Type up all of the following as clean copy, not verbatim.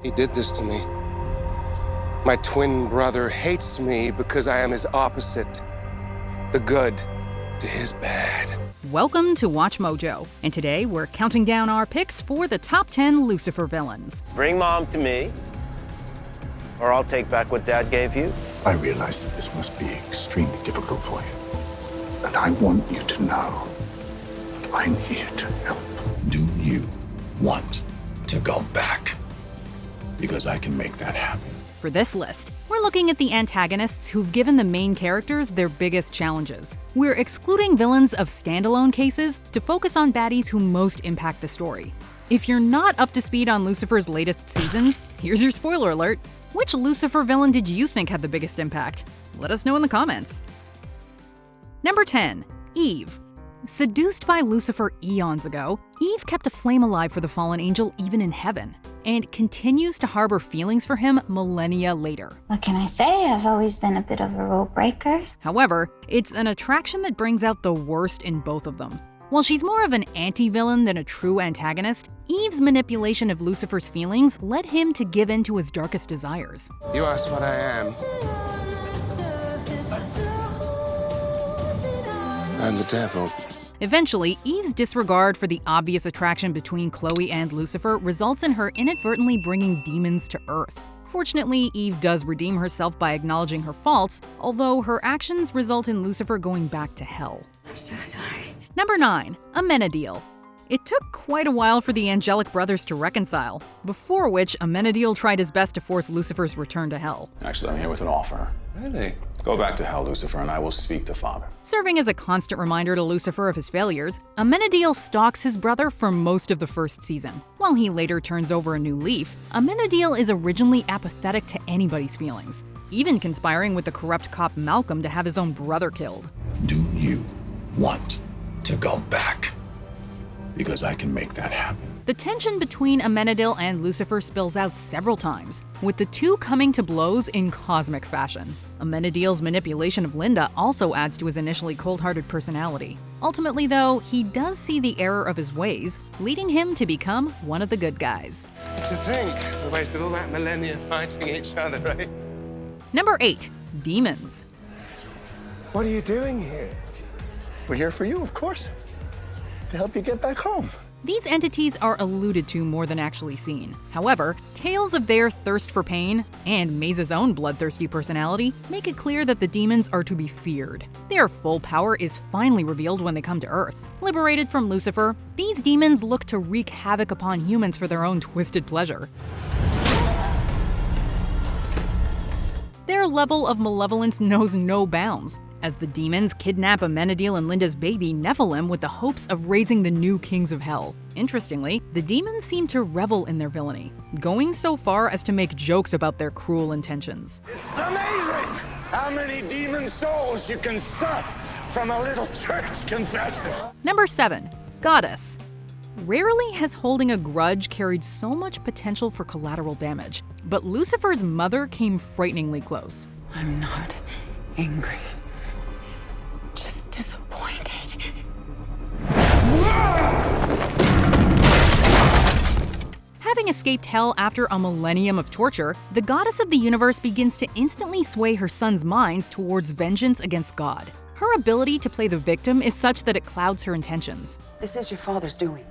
He did this to me. My twin brother hates me because I am his opposite. The good to his bad. Welcome to Watch Mojo, and today we're counting down our picks for the top 10 Lucifer villains. Bring Mom to me, or I'll take back what Dad gave you. I realize that this must be extremely difficult for you. And I want you to know that I'm here to help. Do you want to go back? Because I can make that happen. For this list, we're looking at the antagonists who've given the main characters their biggest challenges. We're excluding villains of standalone cases to focus on baddies who most impact the story. If you're not up to speed on Lucifer's latest seasons, here's your spoiler alert. Which Lucifer villain did you think had the biggest impact? Let us know in the comments. Number 10. Eve. Seduced by Lucifer eons ago, Eve kept a flame alive for the fallen angel even in heaven, and continues to harbor feelings for him millennia later. What can I say? I've always been a bit of a rule breaker. However, it's an attraction that brings out the worst in both of them. While she's more of an anti-villain than a true antagonist, Eve's manipulation of Lucifer's feelings led him to give in to his darkest desires. You asked what I am. I'm the devil. Eventually, Eve's disregard for the obvious attraction between Chloe and Lucifer results in her inadvertently bringing demons to Earth. Fortunately, Eve does redeem herself by acknowledging her faults, although her actions result in Lucifer going back to hell. I'm so sorry. Number 9. Amenity. It took quite a while for the angelic brothers to reconcile, before which Amenity tried his best to force Lucifer's return to hell. Actually, I'm here with an offer. Really? Go back to hell, Lucifer, and I will speak to Father. Serving as a constant reminder to Lucifer of his failures, Amenity stalks his brother for most of the first season. While he later turns over a new leaf, Amenity is originally apathetic to anybody's feelings, even conspiring with the corrupt cop Malcolm to have his own brother killed. Do you want to go back? Because I can make that happen. The tension between Amenity and Lucifer spills out several times, with the two coming to blows in cosmic fashion. Amenity's manipulation of Linda also adds to his initially cold-hearted personality. Ultimately, though, he does see the error of his ways, leading him to become one of the good guys. To think we wasted all that millennia fighting each other, right? Number 8. Demons. What are you doing here? We're here for you, of course. To help you get back home. These entities are alluded to more than actually seen. However, tales of their thirst for pain, and Maze's own bloodthirsty personality, make it clear that the demons are to be feared. Their full power is finally revealed when they come to Earth. Liberated from Lucifer, these demons look to wreak havoc upon humans for their own twisted pleasure. Their level of malevolence knows no bounds, as the demons kidnap Amenity and Linda's baby Nephilim with the hopes of raising the new kings of hell. Interestingly, the demons seem to revel in their villainy, going so far as to make jokes about their cruel intentions. It's amazing how many demon souls you can suss from a little church confession. Number 7. Goddess. Rarely has holding a grudge carried so much potential for collateral damage, but Lucifer's mother came frighteningly close. I'm not angry. Just disappointed. Having escaped hell after a millennium of torture, the goddess of the universe begins to instantly sway her son's minds towards vengeance against God. Her ability to play the victim is such that it clouds her intentions. This is your father's doing.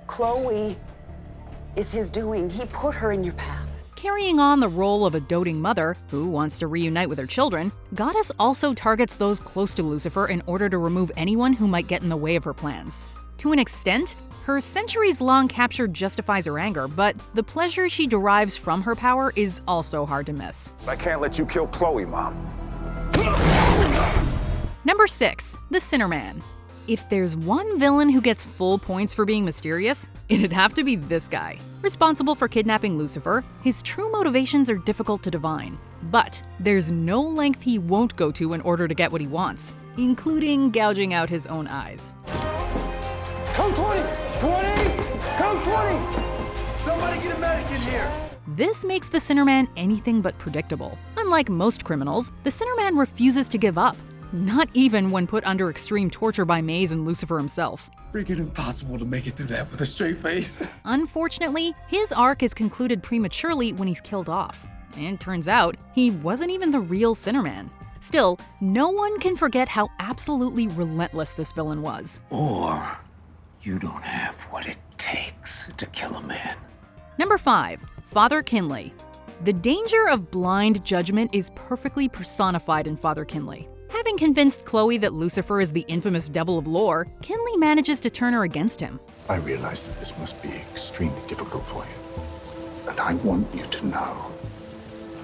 Chloe is his doing. He put her in your path. Carrying on the role of a doting mother who wants to reunite with her children, Goddess also targets those close to Lucifer in order to remove anyone who might get in the way of her plans. To an extent, her centuries-long capture justifies her anger, but the pleasure she derives from her power is also hard to miss. I can't let you kill Chloe, Mom. Number 6. The Sinner Man. If there's one villain who gets full points for being mysterious, it'd have to be this guy. Responsible for kidnapping Lucifer, his true motivations are difficult to divine. But there's no length he won't go to in order to get what he wants, including gouging out his own eyes. Code 20! 20! Code 20! Somebody get a medic in here! This makes the Sinner Man anything but predictable. Unlike most criminals, the Sinner Man refuses to give up. not even when put under extreme torture by Maze and Lucifer himself. Freaking impossible to make it through that with a straight face. Unfortunately, his arc is concluded prematurely when he's killed off. And turns out, he wasn't even the real Sinnerman. Still, no one can forget how absolutely relentless this villain was. Or you don't have what it takes to kill a man. Number 5. Father Kinley. The danger of blind judgment is perfectly personified in Father Kinley. Having convinced Chloe that Lucifer is the infamous devil of lore, Kinley manages to turn her against him. I realize that this must be extremely difficult for you. And I want you to know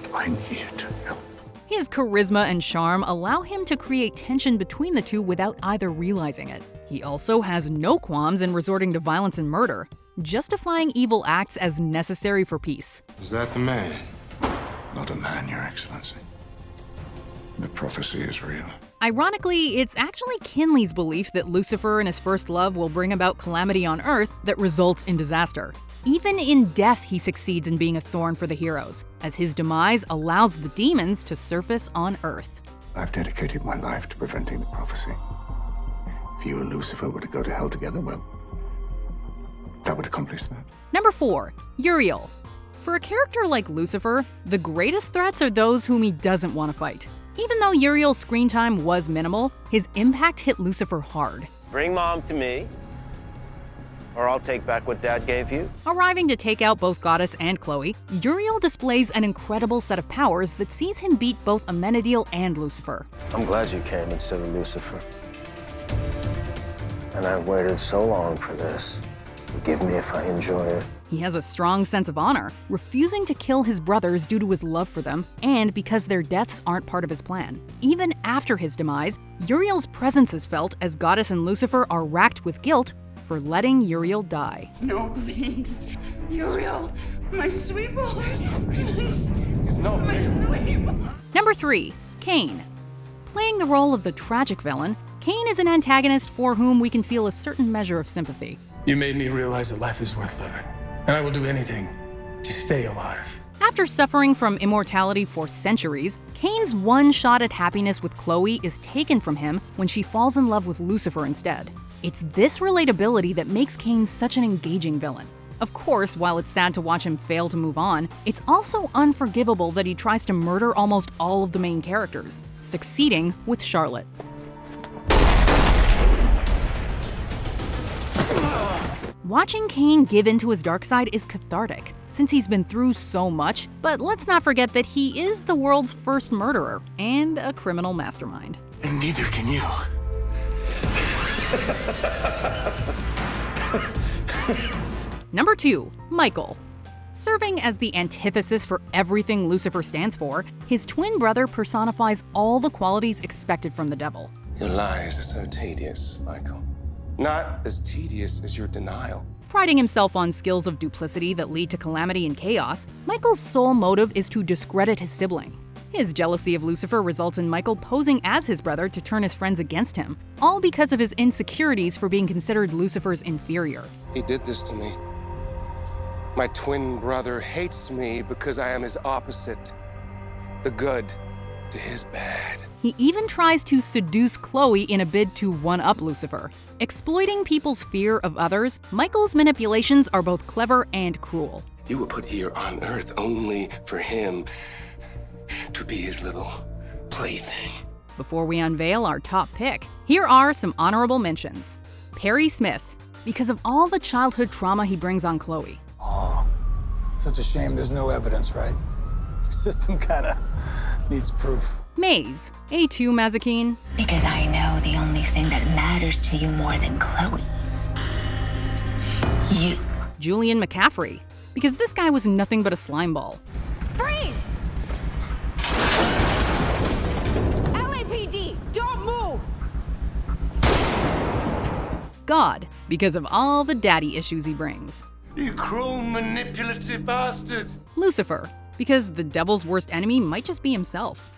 that I'm here to help. His charisma and charm allow him to create tension between the two without either realizing it. He also has no qualms in resorting to violence and murder, justifying evil acts as necessary for peace. Is that the man? Not a man, Your Excellency. The prophecy is real. Ironically, it's actually Kinley's belief that Lucifer and his first love will bring about calamity on Earth that results in disaster. Even in death, he succeeds in being a thorn for the heroes, as his demise allows the demons to surface on Earth. I've dedicated my life to preventing the prophecy. If you and Lucifer were to go to hell together, well, that would accomplish that. Number 4. Uriel. For a character like Lucifer, the greatest threats are those whom he doesn't want to fight. Even though Uriel's screen time was minimal, his impact hit Lucifer hard. Bring Mom to me, or I'll take back what Dad gave you. Arriving to take out both Goddess and Chloe, Uriel displays an incredible set of powers that sees him beat both Amenity and Lucifer. I'm glad you came instead of Lucifer. And I've waited so long for this. Forgive me if I enjoy it. He has a strong sense of honor, refusing to kill his brothers due to his love for them, and because their deaths aren't part of his plan. Even after his demise, Uriel's presence is felt as Goddess and Lucifer are racked with guilt for letting Uriel die. No, please. Uriel, my sweet boy. Please. No, My sweet boy. Number 3. Kane. Playing the role of the tragic villain, Kane is an antagonist for whom we can feel a certain measure of sympathy. You made me realize that life is worth living, and I will do anything to stay alive. After suffering from immortality for centuries, Kane's one shot at happiness with Chloe is taken from him when she falls in love with Lucifer instead. It's this relatability that makes Kane such an engaging villain. Of course, while it's sad to watch him fail to move on, it's also unforgivable that he tries to murder almost all of the main characters, succeeding with Charlotte. Watching Kane give in to his dark side is cathartic, since he's been through so much, but let's not forget that he is the world's first murderer and a criminal mastermind. And neither can you. Number 2. Michael. Serving as the antithesis for everything Lucifer stands for, his twin brother personifies all the qualities expected from the devil. Your lies are so tedious, Michael. Not as tedious as your denial. Priding himself on skills of duplicity that lead to calamity and chaos, Michael's sole motive is to discredit his sibling. His jealousy of Lucifer results in Michael posing as his brother to turn his friends against him, all because of his insecurities for being considered Lucifer's inferior. He did this to me. My twin brother hates me because I am his opposite. The good to his bad. He even tries to seduce Chloe in a bid to one-up Lucifer. Exploiting people's fear of others, Michael's manipulations are both clever and cruel. You were put here on Earth only for him to be his little plaything. Before we unveil our top pick, here are some honorable mentions. Perry Smith, because of all the childhood trauma he brings on Chloe. Oh, such a shame there's no evidence, right? The system kinda needs proof. Maze, A2 Mazikeen. Because I know the only thing that matters to you more than Chloe. You. Julian McCaffrey, because this guy was nothing but a slime ball. Freeze! LAPD, don't move! God, because of all the daddy issues he brings. You cruel, manipulative bastard. Lucifer, because the devil's worst enemy might just be himself.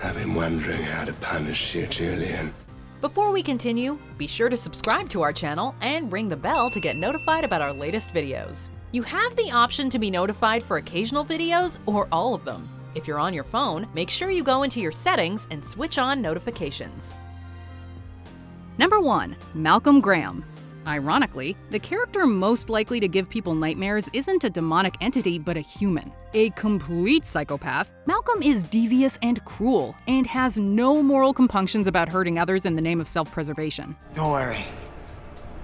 I've been wondering how to punish you, Julian. Before we continue, be sure to subscribe to our channel and ring the bell to get notified about our latest videos. You have the option to be notified for occasional videos or all of them. If you're on your phone, make sure you go into your settings and switch on notifications. Number 1. Malcolm Graham. Ironically, the character most likely to give people nightmares isn't a demonic entity but a human. A complete psychopath, Malcolm is devious and cruel, and has no moral compunctions about hurting others in the name of self-preservation. Don't worry,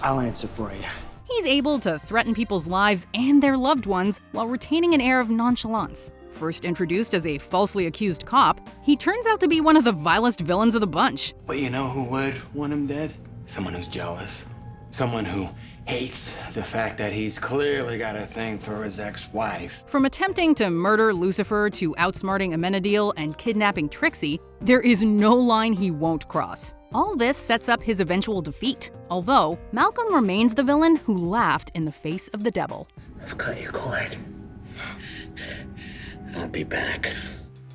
I'll answer for you. He's able to threaten people's lives and their loved ones while retaining an air of nonchalance. First introduced as a falsely accused cop, he turns out to be one of the vilest villains of the bunch. But you know who would want him dead? Someone who's jealous. Someone who hates the fact that he's clearly got a thing for his ex-wife. From attempting to murder Lucifer to outsmarting Amenity and kidnapping Trixie, there is no line he won't cross. All this sets up his eventual defeat, although Malcolm remains the villain who laughed in the face of the devil. I've cut you, Clyde. I'll be back.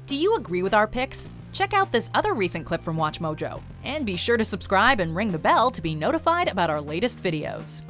Do you agree with our picks? Check out this other recent clip from WatchMojo, and be sure to subscribe and ring the bell to be notified about our latest videos.